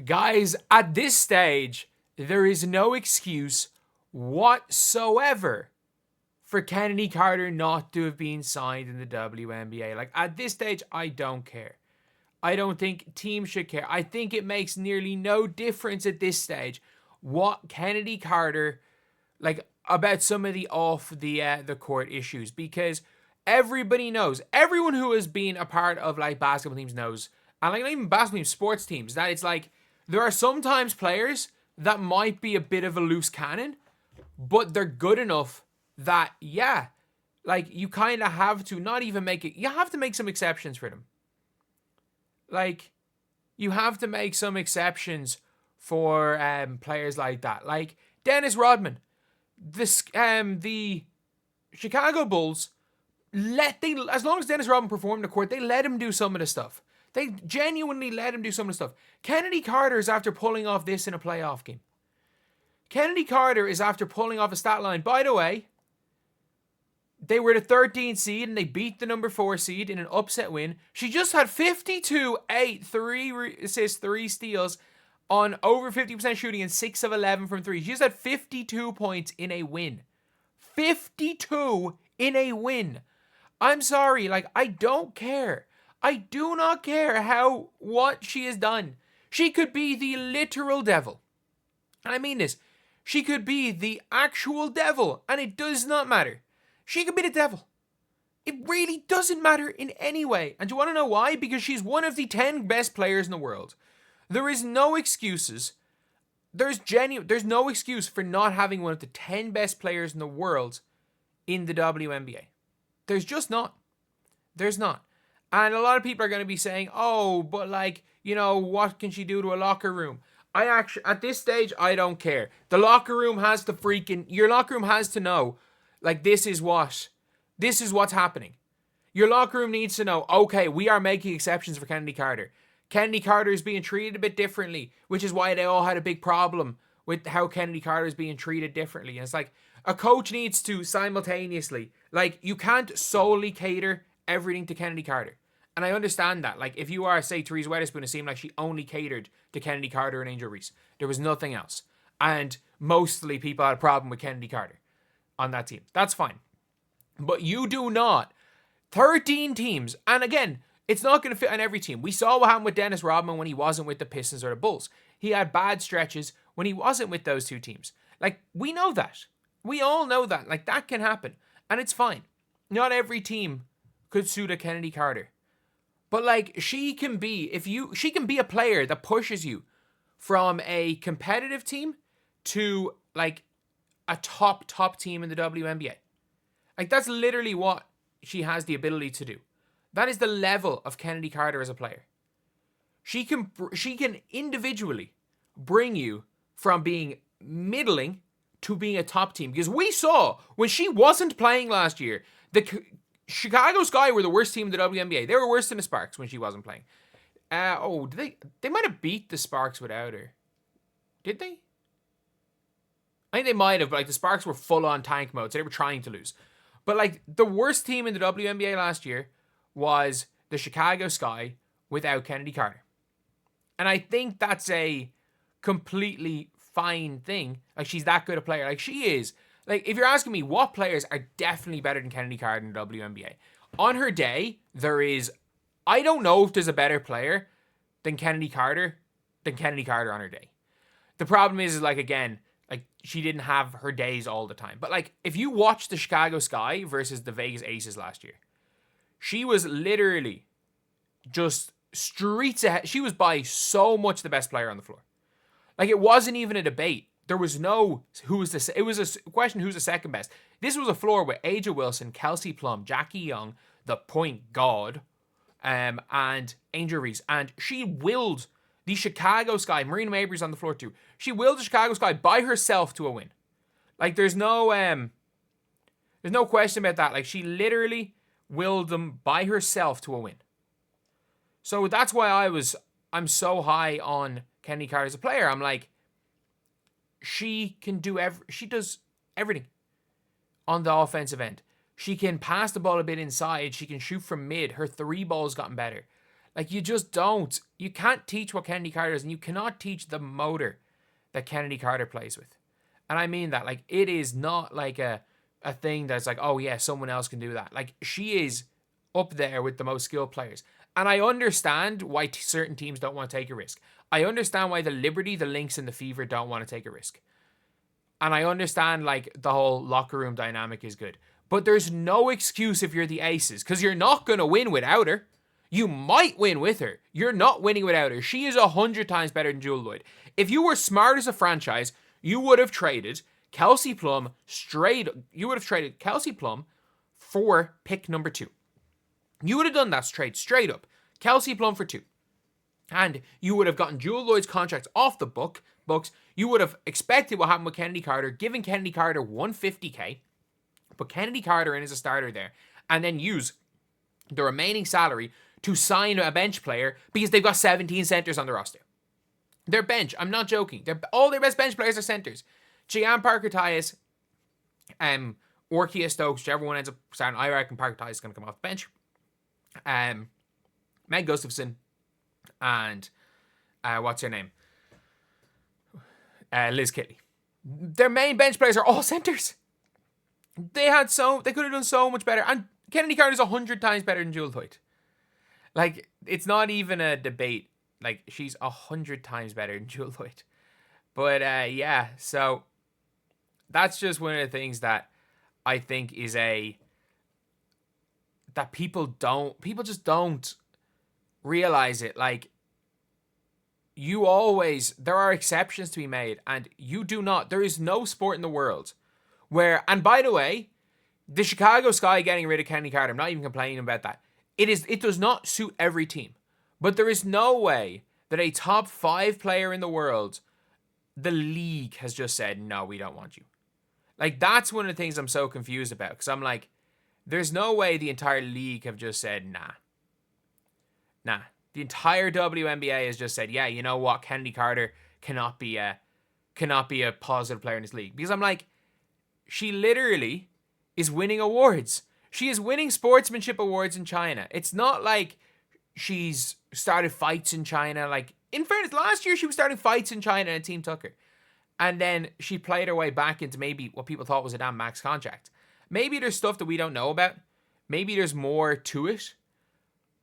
Guys, at this stage, there is no excuse whatsoever for Kennedy Carter not to have been signed in the WNBA. Like, at this stage, I don't care. I don't think teams should care. I think it makes nearly no difference at this stage what Kennedy Carter, like, about some of the off the court issues, because everybody knows, everyone who has been a part of like basketball teams knows, and like not even basketball teams, sports teams, that it's like there are sometimes players that might be a bit of a loose cannon, but they're good enough that, yeah, like you kind of have to not even make it, you have to make some exceptions for them. Like, you have to make some exceptions for players like that. Like Dennis Rodman, the Chicago Bulls as long as Dennis Rodman performed the court, they let him do some of the stuff. They genuinely let him do some of the stuff. Kennedy Carter is after pulling off this in a playoff game. Kennedy Carter is after pulling off a stat line. By the way, they were the 13th seed and they beat the number 4 seed in an upset win. She just had 52, 8, 3 assists, 3 steals on over 50% shooting and 6 of 11 from 3. She just had 52 points in a win. 52 in a win. I'm sorry, like, I don't care. I do not care what she has done. She could be the literal devil. And I mean this. She could be the actual devil, and it does not matter. She could be the devil. It really doesn't matter in any way. And do you want to know why? Because she's one of the 10 best players in the world. There is no excuses. There's no excuse for not having one of the 10 best players in the world in the WNBA. There's just not. There's not. And a lot of people are going to be saying, oh, but like, you know, what can she do to a locker room? At this stage, I don't care. The locker room has to your locker room has to know, like, this is what's happening. Your locker room needs to know, okay, we are making exceptions for Kennedy Carter. Kennedy Carter is being treated a bit differently, which is why they all had a big problem with how Kennedy Carter is being treated differently. And it's like, a coach needs to simultaneously, like, you can't solely cater everything to Kennedy Carter. And I understand that. Like, if you are, say, Therese Weatherspoon, it seemed like she only catered to Kennedy Carter and Angel Reese. There was nothing else. And mostly people had a problem with Kennedy Carter on that team. That's fine. But you do not. 13 teams. And again, it's not going to fit on every team. We saw what happened with Dennis Rodman when he wasn't with the Pistons or the Bulls. He had bad stretches when he wasn't with those two teams. Like, we know that. We all know that. Like, that can happen. And it's fine. Not every team could suit a Kennedy Carter. But like, she can be a player that pushes you from a competitive team to like a top team in the WNBA. Like, that's literally what she has the ability to do. That is the level of Kennedy Carter as a player. She can individually bring you from being middling to being a top team. Because we saw when she wasn't playing last year, the Chicago Sky were the worst team in the WNBA. They were worse than the Sparks when she wasn't playing. They might have beat the Sparks without her. Did they? I think they might have, but like the Sparks were full on tank mode, so they were trying to lose. But like, the worst team in the WNBA last year was the Chicago Sky without Kennedy Carter. And I think that's a completely fine thing. Like, she's that good a player. Like, she is. Like, if you're asking me what players are definitely better than Kennedy Carter in the WNBA, on her day, I don't know if there's a better player than Kennedy Carter on her day. The problem is like, again, like, she didn't have her days all the time. But like, if you watch the Chicago Sky versus the Vegas Aces last year, she was literally just streets ahead. She was by so much the best player on the floor. Like, it wasn't even a debate. There was no it was a question who's the second best. This was a floor with Aja Wilson, Kelsey Plum, Jackie Young, the point guard, and Angel Reese. And she willed the Chicago Sky, Marina Mabry's on the floor too. She willed the Chicago Sky by herself to a win. Like, there's no question about that. Like, she literally willed them by herself to a win. So that's why I'm so high on Kennedy Carter as a player. I'm like, she does everything on the offensive end. She can pass the ball a bit inside. She can shoot from mid. Her 3 ball's gotten better. Like, you just don't. You can't teach what Chennedy Carter is, and you cannot teach the motor that Chennedy Carter plays with. And I mean that. Like, it is not like a thing that's like, oh yeah, someone else can do that. Like, she is up there with the most skilled players. And I understand why certain teams don't want to take a risk. I understand why the Liberty, the Lynx, and the Fever don't want to take a risk. And I understand, like, the whole locker room dynamic is good. But there's no excuse if you're the Aces, because you're not going to win without her. You might win with her. You're not winning without her. She is 100 times better than Jewel Lloyd. If you were smart as a franchise, you would have traded Kelsey Plum for pick number 2. You would have done that trade straight up. Kelsey Plum for 2. And you would have gotten Jewel Lloyd's contracts off the books. You would have expected what happened with Chennedy Carter, giving Chennedy Carter $150K, put Chennedy Carter in as a starter there, and then use the remaining salary to sign a bench player because they've got 17 centers on the roster. Their bench, I'm not joking, all their best bench players are centers. Gian Parker-Tyus, Orkia Stokes, whichever one ends up starting. I reckon Parker-Tyus is going to come off the bench. Meg Gustafson and what's her name? Liz Kitley. Their main bench players are all centers. They could have done so much better. And Chennedy Carter is 100 times better than Jewel Lloyd. Like, it's not even a debate. Like, she's 100 times better than Jewel Lloyd. But yeah, so that's just one of the things that I think is that people just don't realize it. Like, there are exceptions to be made, and you do not. There is no sport in the world where, and by the way, the Chicago Sky getting rid of Chennedy Carter, I'm not even complaining about that. It does not suit every team. But there is no way that a top 5 player in the world, the league has just said, no, we don't want you. Like, that's one of the things I'm so confused about. Because I'm like, there's no way the entire league have just said, nah. The entire WNBA has just said, yeah, you know what? Chennedy Carter cannot be a positive player in this league. Because I'm like, she literally is winning awards. She is winning sportsmanship awards in China. It's not like she's started fights in China. Like, in fairness, last year she was starting fights in China and Team Tucker. And then she played her way back into maybe what people thought was a damn max contract. Maybe there's stuff that we don't know about. Maybe there's more to it.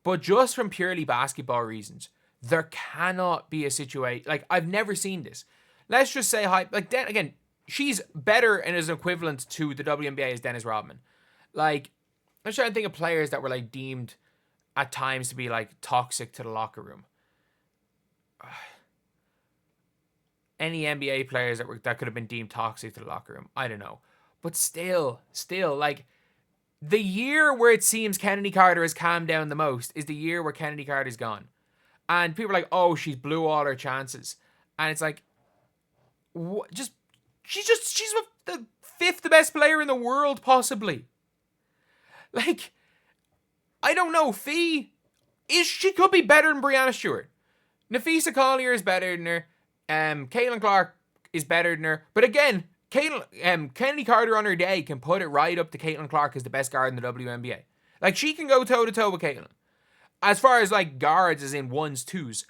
But just from purely basketball reasons, there cannot be a situation. Like, I've never seen this. Let's just say, like, then again, she's better and is equivalent to the WNBA as Dennis Rodman. Like, I'm trying to think of players that were, like, deemed at times to be, like, toxic to the locker room. Any NBA players that could have been deemed toxic to the locker room. I don't know. But still, like, the year where it seems Chennedy Carter has calmed down the most is the year where Chennedy Carter's gone. And people are like, oh, she's blew all her chances. And it's like, she's the 5th best player in the world, possibly. Like, I don't know. She could be better than Breanna Stewart. Nafisa Collier is better than her. Caitlin Clark is better than her. But again, Chennedy Carter on her day can put it right up to Caitlin Clark as the best guard in the WNBA. Like, she can go toe-to-toe with Caitlin. As far as, like, guards as in 1s, 2s,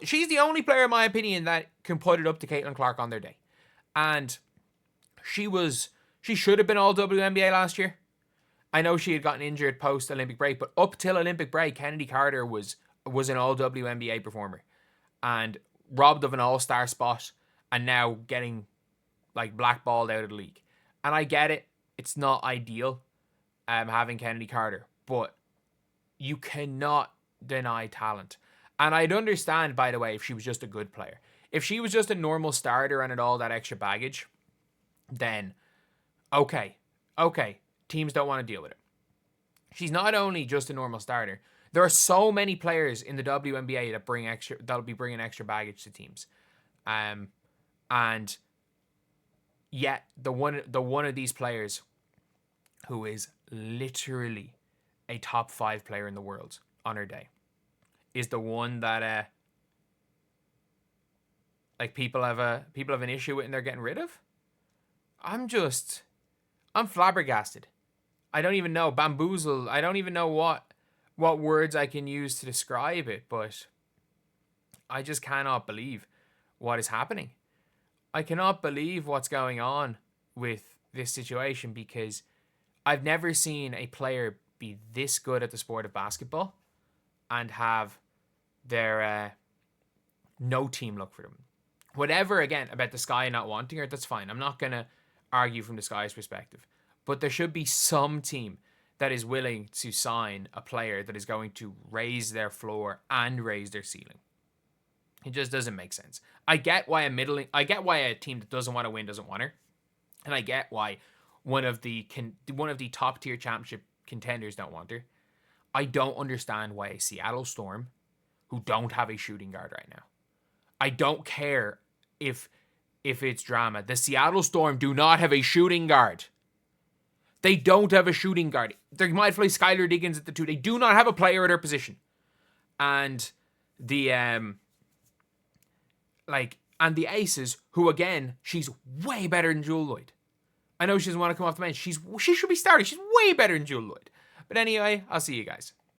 she's the only player, in my opinion, that can put it up to Caitlin Clark on their day. And she should have been all WNBA last year. I know she had gotten injured post-Olympic break, but up till Olympic break, Chennedy Carter was an all WNBA performer. And robbed of an all-star spot, and now getting, like, blackballed out of the league. And I get it. It's not ideal having Chennedy Carter, but you cannot deny talent. And I'd understand, by the way, if she was just a good player. If she was just a normal starter and had all that extra baggage, then okay, teams don't want to deal with it. She's not only just a normal starter. There are so many players in the WNBA that'll be bringing extra baggage to teams. And yet the one of these players who is literally a top 5 player in the world on her day is the one that like people have an issue with and they're getting rid of. I'm flabbergasted. I don't even know. Bamboozled. I don't even know what what words I can use to describe it, but I just cannot believe what is happening. I cannot believe what's going on with this situation, because I've never seen a player be this good at the sport of basketball and have their no team look for them. Whatever, again, about the Sky not wanting her, that's fine. I'm not going to argue from the Sky's perspective. But there should be some team that is willing to sign a player that is going to raise their floor and raise their ceiling. It just doesn't make sense. I get why a team that doesn't want to win doesn't want her. And I get why one of the top tier championship contenders don't want her. I don't understand why a Seattle Storm, who don't have a shooting guard right now, I don't care if it's drama. The Seattle Storm do not have a shooting guard. They don't have a shooting guard. They might play Skylar Diggins at the 2. They do not have a player at their position. And the the Aces, who again, she's way better than Jewel Lloyd. I know she doesn't want to come off the bench. She should be starting. She's way better than Jewel Lloyd. But anyway, I'll see you guys.